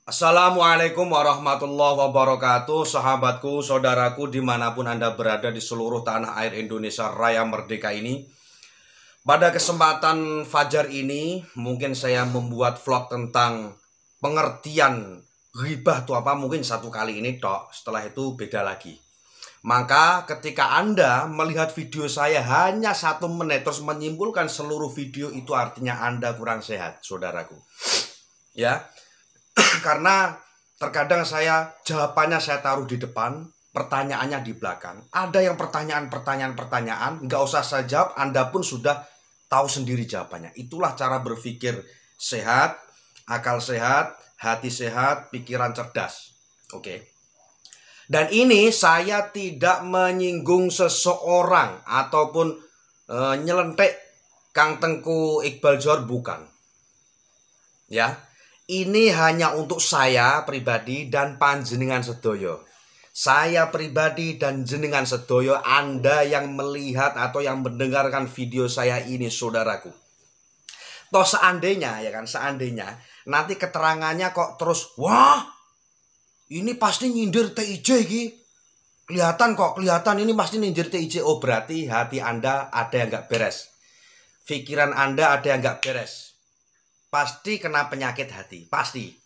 Assalamualaikum warahmatullahi wabarakatuh. Sahabatku, saudaraku dimanapun Anda berada di seluruh tanah air Indonesia Raya Merdeka ini. Pada kesempatan Fajar ini mungkin saya membuat vlog tentang pengertian ghibah itu apa. Mungkin satu kali ini tok, setelah itu beda lagi. Maka ketika Anda melihat video saya hanya 1 menit terus menyimpulkan seluruh video, itu artinya Anda kurang sehat, saudaraku. Ya, karena terkadang jawabannya saya taruh di depan, pertanyaannya di belakang. Ada yang pertanyaan, nggak usah saya jawab, Anda pun sudah tahu sendiri jawabannya. Itulah cara berpikir sehat, akal sehat, hati sehat, pikiran cerdas. Oke. Dan ini saya tidak menyinggung seseorang ataupun nyelentek Kang Tengku Iqbal Johar, bukan. Ya, ini hanya untuk saya pribadi dan panjenengan sedoyo. Saya pribadi dan jenengan sedoyo, Anda yang melihat atau yang mendengarkan video saya ini, saudaraku. Toh seandainya, ya kan, seandainya nanti keterangannya kok terus, wah, ini pasti nyindir TIJ iki. Kelihatan ini pasti nyindir TIJ. Oh, berarti hati Anda ada yang gak beres. Pikiran Anda ada yang gak beres. Pasti kena penyakit hati, pasti.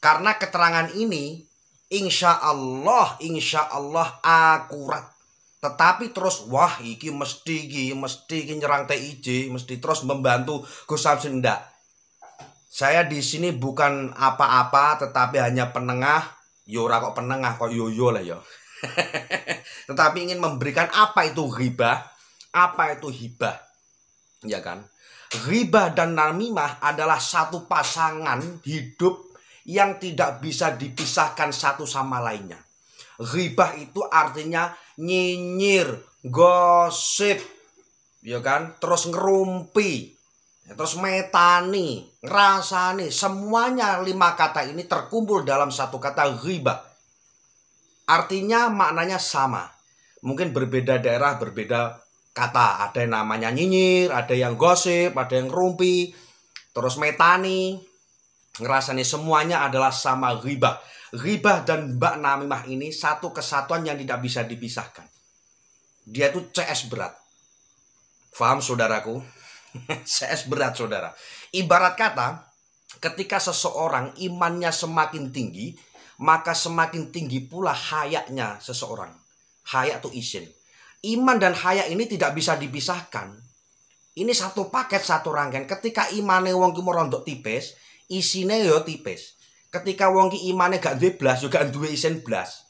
Karena keterangan ini insya Allah akurat. Tetapi terus wah iki mesti nyerang TIJ, mesti terus membantu Gus Samsudin. Ndak. Saya di sini bukan apa-apa, tetapi hanya penengah. Yora kok penengah, kok yoyo lah yo. Tetapi ingin memberikan apa itu ghibah, apa itu hibah, ya kan? Ghibah dan namimah adalah satu pasangan hidup yang tidak bisa dipisahkan satu sama lainnya. Ghibah itu artinya nyinyir, gosip, ya kan? Terus ngerumpi, terus metani, ngerasani, semuanya 5 kata ini terkumpul dalam satu kata ghibah. Artinya maknanya sama. Mungkin berbeda daerah, berbeda kata. Ada yang namanya nyinyir, ada yang gosip, ada yang ngerumpi, terus metani, ngerasani, semuanya adalah sama ghibah. Ghibah dan bak namimah ini satu kesatuan yang tidak bisa dipisahkan. Dia itu CS berat. Faham saudaraku? CS berat, saudara. Ibarat kata, ketika seseorang imannya semakin tinggi, maka semakin tinggi pula hayaknya seseorang. Hayak itu isin. Iman dan hayak ini tidak bisa dipisahkan. Ini satu paket, satu rangkaian. Ketika imane wong ki merondok tipis, isine yo tipis. Ketika wong ki imane gak duwe blas, juga duwe isin blas.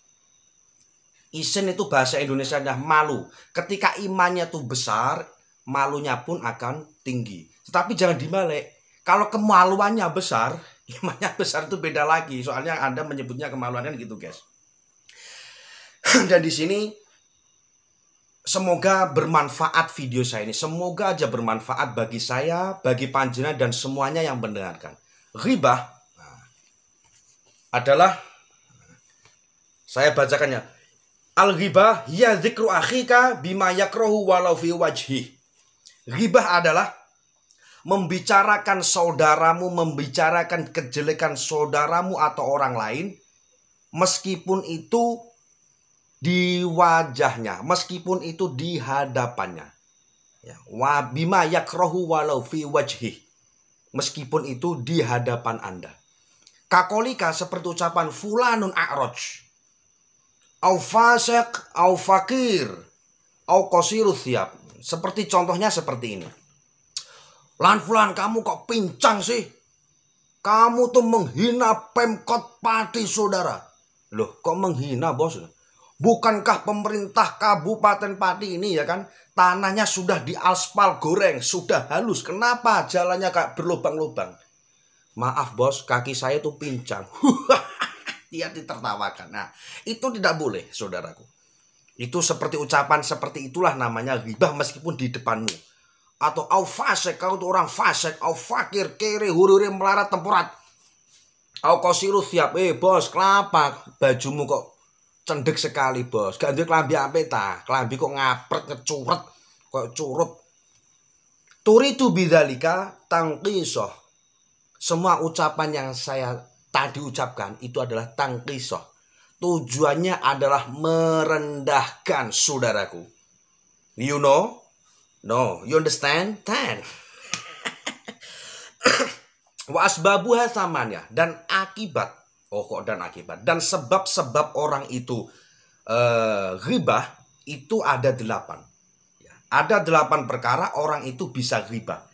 Isin itu bahasa Indonesia nya malu. Ketika imannya tuh besar, malunya pun akan tinggi. Tetapi jangan dibalik. Kalau kemaluannya besar, imannya besar itu beda lagi. Soalnya Anda menyebutnya kemaluan kan gitu, guys. Dan di sini semoga bermanfaat video saya ini. Semoga aja bermanfaat bagi saya, bagi panjenengan dan semuanya yang mendengarkan. Ghibah adalah, saya bacakannya. Al-ghibah hiya dzikru akhika bima yakrahu walau fi wajhi. Ghibah adalah membicarakan saudaramu, membicarakan kejelekan saudaramu atau orang lain, meskipun itu di wajahnya, meskipun itu di hadapannya. Ya, wa bima yakrahu walau fi wajhi. Meskipun itu di hadapan Anda. Kakolika seperti ucapan fulanun a'raj, au fasik, au fakir, au qasiru thiyab. Seperti contohnya seperti ini. Lan fulan, kamu kok pincang sih? Kamu tuh menghina Pemkot Pati, saudara. Loh, kok menghina, bos? Bukankah pemerintah Kabupaten Pati ini, ya kan, tanahnya sudah diaspal goreng, sudah halus. Kenapa jalannya kayak berlubang-lubang? Maaf bos, kaki saya tuh pincang. Dia ditertawakan. Nah, itu tidak boleh, saudaraku. Itu seperti ucapan seperti itulah namanya ghibah meskipun di depanmu. Atau au fasik, kau tuh orang fasik, au fakir, kere, hurure, melarat, tempurat. Au qasiru thiyab, bos, kenapa bajumu kok cendek sekali bos? Gak duwe klambi apik ta? Klambi kok ngapret, ngecuret, kok curut. Turitu bidzalika tangqisah. Semua ucapan yang saya tadi ucapkan itu adalah tangkisoh. Tujuannya adalah merendahkan saudaraku. You know? No, you understand? Ten. Wa asbabuha samanya, dan akibat. Oh kok dan akibat. Dan sebab-sebab orang itu ghibah itu ada 8. Ya, ada 8 perkara orang itu bisa ghibah.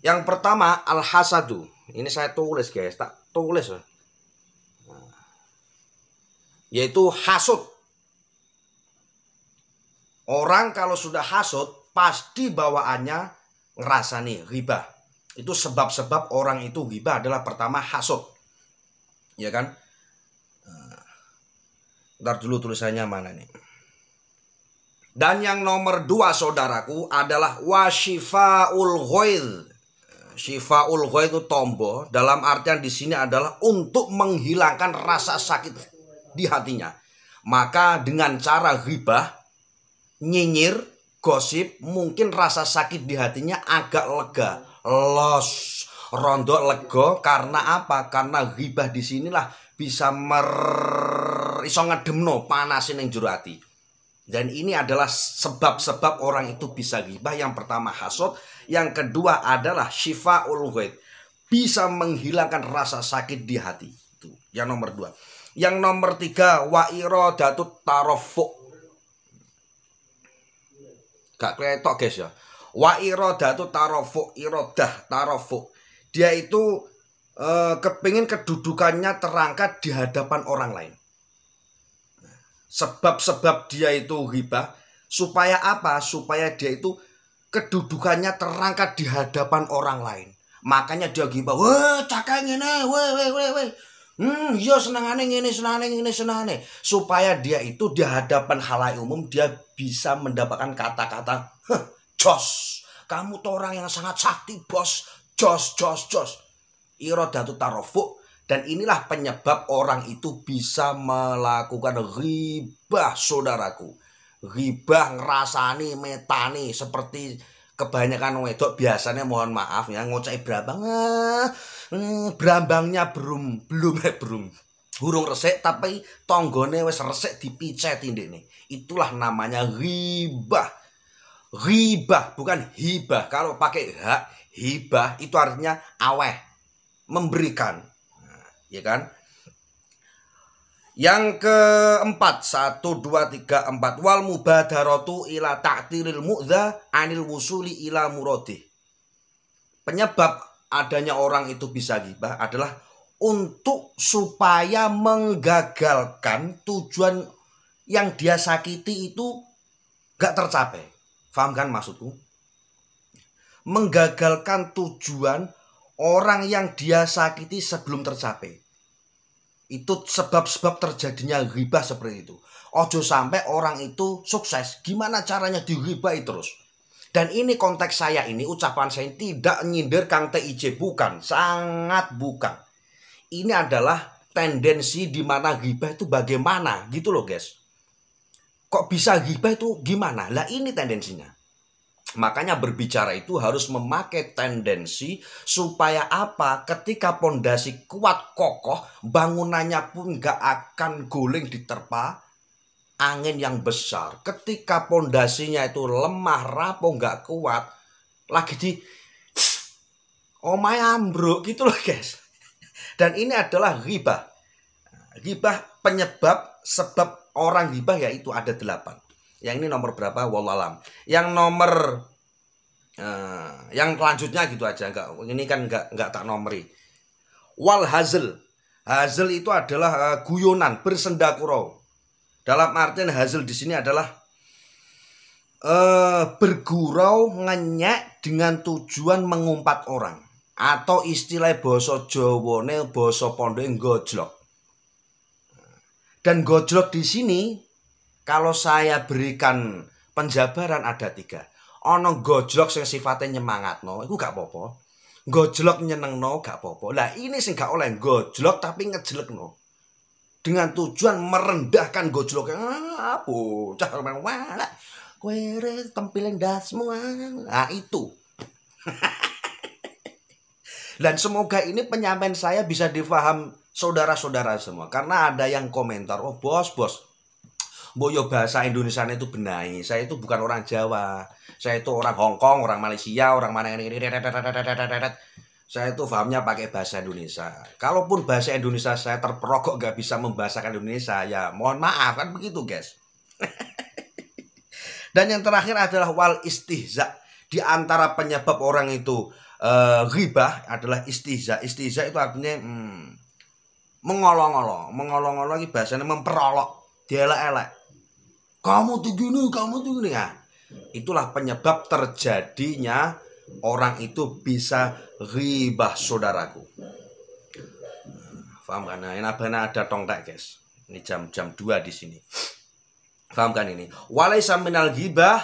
Yang pertama al-hasadu. Ini saya tulis guys, tak tulis. Yaitu hasud. Orang kalau sudah hasud pasti bawaannya ngerasani ghibah. Itu sebab-sebab orang itu ghibah adalah pertama hasud. Ya kan? Ntar dulu tulisannya mana nih. Dan yang nomor 2 saudaraku adalah wasyifaul ghaidh. Syifaul ghaidh itu tombo, dalam artian di sini adalah untuk menghilangkan rasa sakit di hatinya. Maka dengan cara ghibah, nyinyir, gosip, mungkin rasa sakit di hatinya agak lega, los, rondo lego. Karena apa? Karena ghibah di sinilah bisa iso ngedemno panasin yang jero ati. Dan ini adalah sebab-sebab orang itu bisa ghibah. Yang pertama hasud, yang kedua adalah syifaul ghaidh, bisa menghilangkan rasa sakit di hati. Itu yang nomor 2. Yang nomor 3 wa iradatut tarafu. Gak kletok guys ya. Wa iradatu tarafu, iradah tarafu. Dia itu kepingin kedudukannya terangkat di hadapan orang lain. Sebab-sebab dia itu ghibah supaya apa? Supaya dia itu kedudukannya terangkat di hadapan orang lain. Makanya dia ghibah. Wah, cakang ngene, weh. Iya senengane ngene, senengane. Supaya dia itu di hadapan khalayak umum dia bisa mendapatkan kata-kata, jos, kamu tuh orang yang sangat sakti bos, jos. Iradatu tarafu. Dan inilah penyebab orang itu bisa melakukan ghibah saudaraku. Ghibah ngerasani, metani, seperti kebanyakan wedok biasanya, mohon maaf ya, ngoceh brambang. Brambangnya belum hurung resik tapi tonggone wis resik dipicet indikne. Itulah namanya ghibah. Ghibah bukan hibah. Kalau pakai hak, hibah itu artinya aweh, memberikan. Nah, ya kan? Yang keempat, 1, 2, 3, 4 wal mubadaratu ila ta'tiril mu'dha anil wusuli ila muradih. Penyebab adanya orang itu bisa ghibah adalah untuk supaya menggagalkan tujuan yang dia sakiti itu gak tercapai. Paham kan maksudku? Menggagalkan tujuan orang yang dia sakiti sebelum tercapai. Itu sebab-sebab terjadinya ghibah seperti itu. Ojo sampai orang itu sukses. Gimana caranya dighibahi terus? Dan ini konteks saya ini, ucapan saya tidak nyindir Kang TIJ. Bukan, sangat bukan. Ini adalah tendensi di mana ghibah itu bagaimana gitu loh guys. Kok bisa ghibah itu gimana? Lah ini tendensinya. Makanya berbicara itu harus memakai tendensi supaya apa? Ketika pondasi kuat kokoh, bangunannya pun gak akan guling diterpa angin yang besar. Ketika pondasinya itu lemah, rapuh, gak kuat, lagi di omai ambruk gitu loh guys. Dan ini adalah ghibah. Ghibah penyebab sebab orang ghibah yaitu ada 8. Yang ini nomor berapa? Wallahualam. Yang nomor yang selanjutnya gitu aja, ini kan enggak tak nomori. Wal hazl. Hazl itu adalah guyonan, bersendakuro. Dalam artian hazl di sini adalah bergurau, ngenyek dengan tujuan mengumpat orang, atau istilah basa Jawane, basa pondoke gojlok. Dan gojlok di sini kalau saya berikan penjabaran ada 3. Ono gojlok sing sifatnya nyemangatno, iku gak apa-apa. Gojlok nyenengno gak apa-apa. Lah ini sing gak oleh gojlok tapi ngejelekno. Dengan tujuan merendahkan gojlok. Bocah wala. Kowe tempilen dasmu. Nah itu. Dan semoga ini penyampaian saya bisa difaham saudara-saudara semua. Karena ada yang komentar, oh bos, boyo bahasa Indonesia itu benahi. Saya itu bukan orang Jawa. Saya itu orang Hong Kong, orang Malaysia, orang mana ini. Saya itu pahamnya pakai bahasa Indonesia. Kalaupun bahasa Indonesia saya terperokok gak bisa membahasakan Indonesia, ya mohon maaf kan begitu guys. Dan yang terakhir adalah wal istihza. Di antara penyebab orang itu ghibah adalah istihza. Istihza itu artinya mengolong-olong. Mengolong-olong ini bahasanya memperolok, dielek-elek. Kamu tuh gini ya. Itulah penyebab terjadinya orang itu bisa ghibah, saudaraku. Paham kan? Nah, ini ada tongtak guys. Ini jam 2 di sini. Paham kan ini? Walaysa minal ghibah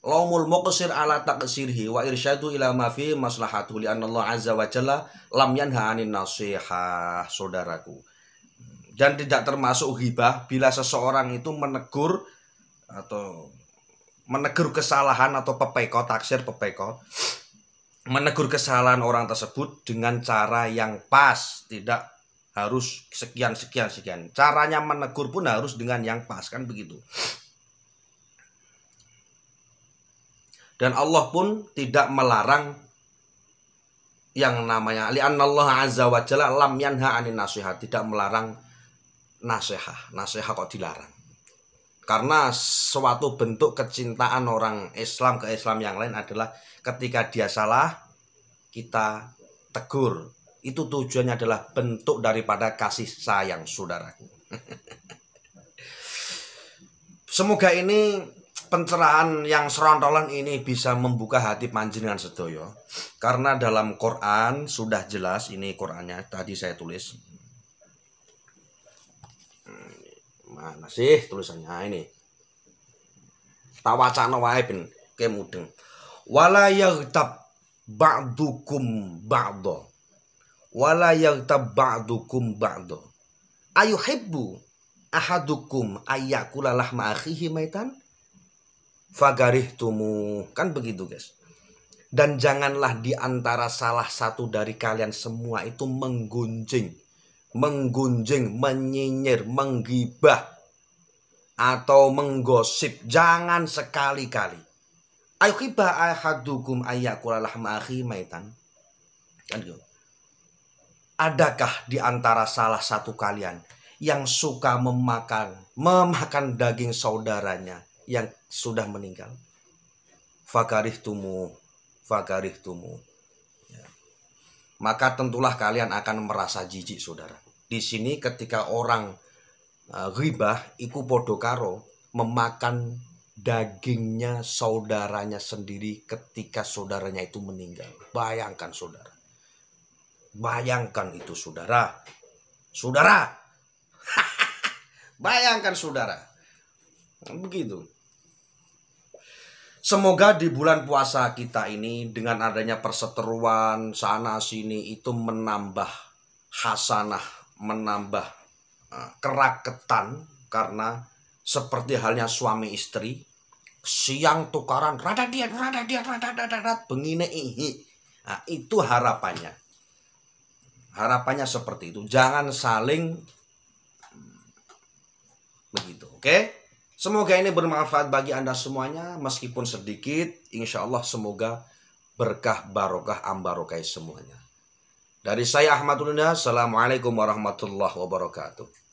laumul muqsir ala taqsirhi wa irsyadu ila ma fi maslahatu li anna Allah azza wa jalla lam yanha 'anin nasihah, saudaraku. Dan tidak termasuk ghibah bila seseorang itu menegur kesalahan atau pepeko, taksir pepeko, menegur kesalahan orang tersebut dengan cara yang pas, tidak harus sekian. Caranya menegur pun harus dengan yang pas, kan begitu. Dan Allah pun tidak melarang yang namanya li'annallaha azza wa jalla lam yanha 'anin nasihat, tidak melarang nasihat. Nasihat kok dilarang? Karena suatu bentuk kecintaan orang Islam ke Islam yang lain adalah ketika dia salah, kita tegur. Itu tujuannya adalah bentuk daripada kasih sayang, saudaraku. Semoga ini pencerahan yang serontolan ini bisa membuka hati panjenengan sedoyo. Karena dalam Quran sudah jelas, ini Qurannya tadi saya tulis. Mana sih tulisannya ini? Tawacana wae ben kemudeng. Wala yaghtab ba'dukum ba'dha. Wala yaghtab ba'dukum ba'dha. Ayuhibbu ahadukum ayyakula lahma akhihi maitan fagarihtumu. Kan begitu, guys. Dan janganlah di antara salah satu dari kalian semua itu menggunjing, menyinyir, menggibah atau menggosip. Jangan sekali-kali. Ayuhibba ahadukum ayyakula lahma akhihi maitan. Kan gitu. Adakah di antara salah satu kalian yang suka memakan daging saudaranya yang sudah meninggal? Fagarihtumu. Ya. Maka tentulah kalian akan merasa jijik, saudara. Di sini ketika orang ghibah iku podo karo memakan dagingnya saudaranya sendiri ketika saudaranya itu meninggal. Bayangkan, saudara. Bayangkan itu, saudara. Bayangkan, saudara. Begitu. Semoga di bulan puasa kita ini dengan adanya perseteruan sana sini itu menambah hasanah, menambah keraketan. Karena seperti halnya suami istri, siang tukaran rada diat bengine ihi. Nah, itu harapannya. Harapannya seperti itu. Jangan saling begitu. Oke? Semoga ini bermanfaat bagi Anda semuanya. Meskipun sedikit, insya Allah semoga berkah, barokah, ambarokai semuanya. Dari saya Ahmad Ulina, assalamualaikum warahmatullahi wabarakatuh.